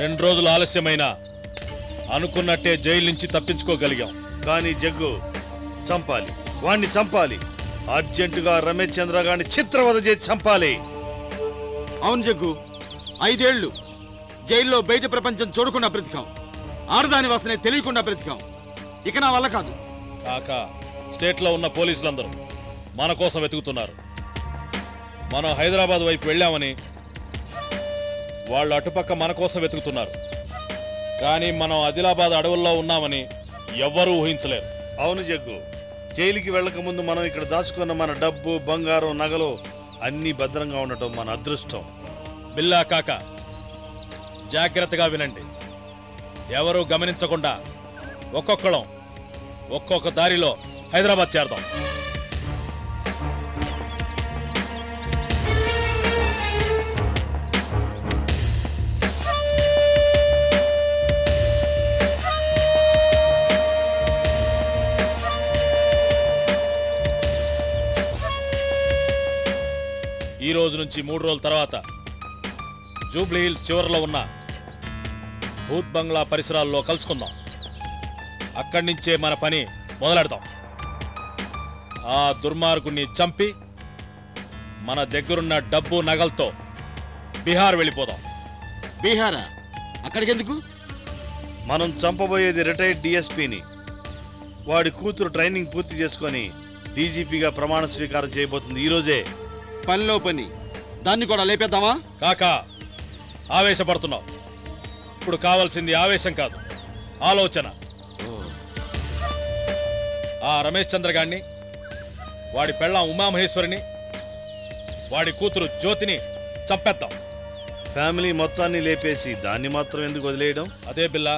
2 రోజులు ఆలస్యమైనా అనుకున్నట్టే జైలు నుంచి తప్పించుకోగలిగాం. కానీ జగ్గు చంపాలి, వాణ్ణి చంపాలి. అర్జెంటుగా రమేష్ చంద్ర గారిని చిత్రవద చేసి చంపాలి. అవును జగ్గు, 5 ఏళ్లు జైల్లో బయట ప్రపంచం చూడకుండా బ్రతికాం. ఆడదాని వాసనే తెలియకుండా బ్రతికాం. ఇక నా వల్ల కాదు. కాక స్టేట్లో ఉన్న పోలీసులందరూ మన కోసం వెతుకుతున్నారు. మనం హైదరాబాద్ వైపు వెళ్ళామని వాళ్ళు అటుపక్క మన కోసం వెతుకుతున్నారు. కానీ మనం ఆదిలాబాద్ అడవుల్లో ఉన్నామని ఎవ్వరూ ఊహించలేరు. అవును జగ్గు, జైలుకి వెళ్ళక ముందు మనం ఇక్కడ దాచుకున్న మన డబ్బు, బంగారం, నగలు అన్నీ భద్రంగా ఉండటం మన అదృష్టం. బిల్లా కాక జాగ్రత్తగా వినండి. ఎవరూ గమనించకుండా ఒక్కొక్కళ్ళం ఒక్కొక్క దారిలో హైదరాబాద్ చేరదాం. ఈ రోజు నుంచి 3 రోజుల తర్వాత జూబ్లీ హిల్స్ చివరిలో ఉన్న భూత్ బంగ్లా పరిసరాల్లో కలుసుకుందాం. అక్కడి నుంచే మన పని మొదలెడతాం. ఆ దుర్మార్గుణ్ణి చంపి మన దగ్గరున్న డబ్బు నగలతో బీహార్ వెళ్ళిపోదాం. బీహారా? అక్కడికెందుకు? మనం చంపబోయేది రిటైర్డ్ డిఎస్పీని. వాడి కూతురు ట్రైనింగ్ పూర్తి చేసుకొని డీజీపీగా ప్రమాణ స్వీకారం చేయబోతుంది ఈరోజే. పనిలో పని, దాన్ని కూడా లేపేద్దామా? కాకా, ఆవేశపడుతున్నావు. ఇప్పుడు కావాల్సింది ఆవేశం కాదు, ఆలోచన. ఆ రమేష్ చంద్ర గారిని, వాడి పెళ్ళాం ఉమామహేశ్వరిని, వాడి కూతురు జ్యోతిని చంపేద్దాం. ఫ్యామిలీ మొత్తాన్ని లేపేసి దాన్ని మాత్రం ఎందుకు వదిలేయడం? అదే బిల్లా,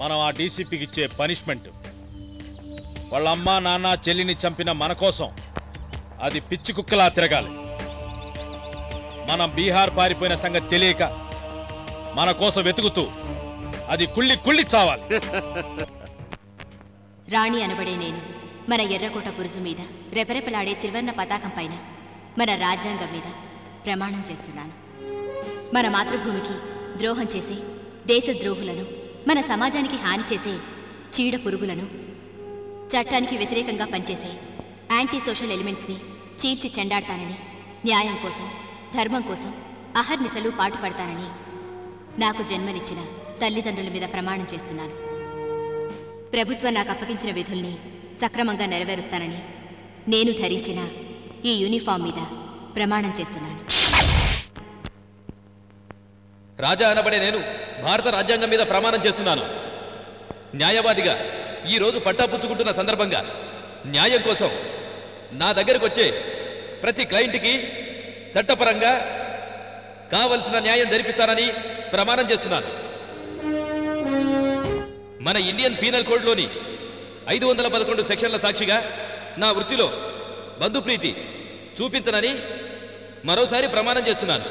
మనం ఆ డీసీపీకి ఇచ్చే పనిష్మెంట్. వాళ్ళ అమ్మ, నాన్న, చెల్లిని చంపిన మన కోసం అది పిచ్చి కుక్కలా తిరగాలి. మనం బీహార్ పారిపోయిన సంగతి తెలియక మన కోసం వెతుకుతూ అది కుళ్ళి కుళ్ళి చావాలి. రాణి అనబడే నేను మన ఎర్రకోట బురుజు మీద రెపరెపలాడే త్రివర్ణ పతాకం పైన మన రాజ్యాంగం మీద ప్రమాణం చేస్తున్నాను. మన మాతృభూమికి ద్రోహం చేసే దేశద్రోహులను, మన సమాజానికి హాని చేసే చీడ పురుగులను, చట్టానికి వ్యతిరేకంగా పనిచేసే యాంటీ సోషల్ ఎలిమెంట్స్ని చీల్చి చెండాడతానని, న్యాయం కోసం, ధర్మం కోసం అహర్నిశలు పాటుపడతానని నాకు జన్మనిచ్చిన తల్లిదండ్రుల మీద ప్రమాణం చేస్తున్నాను. ప్రభుత్వం నాకు అప్పగించిన విధుల్ని సక్రమంగా నెరవేరుస్తానని నేను ధరించిన ఈ యూనిఫామ్ మీద ప్రమాణం చేస్తున్నాను. రాజా అనబడే నేను భారత రాజ్యాంగం మీద ప్రమాణం చేస్తున్నాను. న్యాయవాదిగా ఈరోజు పట్టాపుచ్చుకుంటున్న సందర్భంగా న్యాయం కోసం నా దగ్గరకు వచ్చే ప్రతి క్లయింట్కి చట్టపరంగా కావలసిన న్యాయం జరిపిస్తానని ప్రమాణం చేస్తున్నాను. మన ఇండియన్ పీనల్ కోడ్లోని 511 సెక్షన్ల సాక్షిగా నా వృత్తిలో బంధుప్రీతి చూపించనని మరోసారి ప్రమాణం చేస్తున్నాను.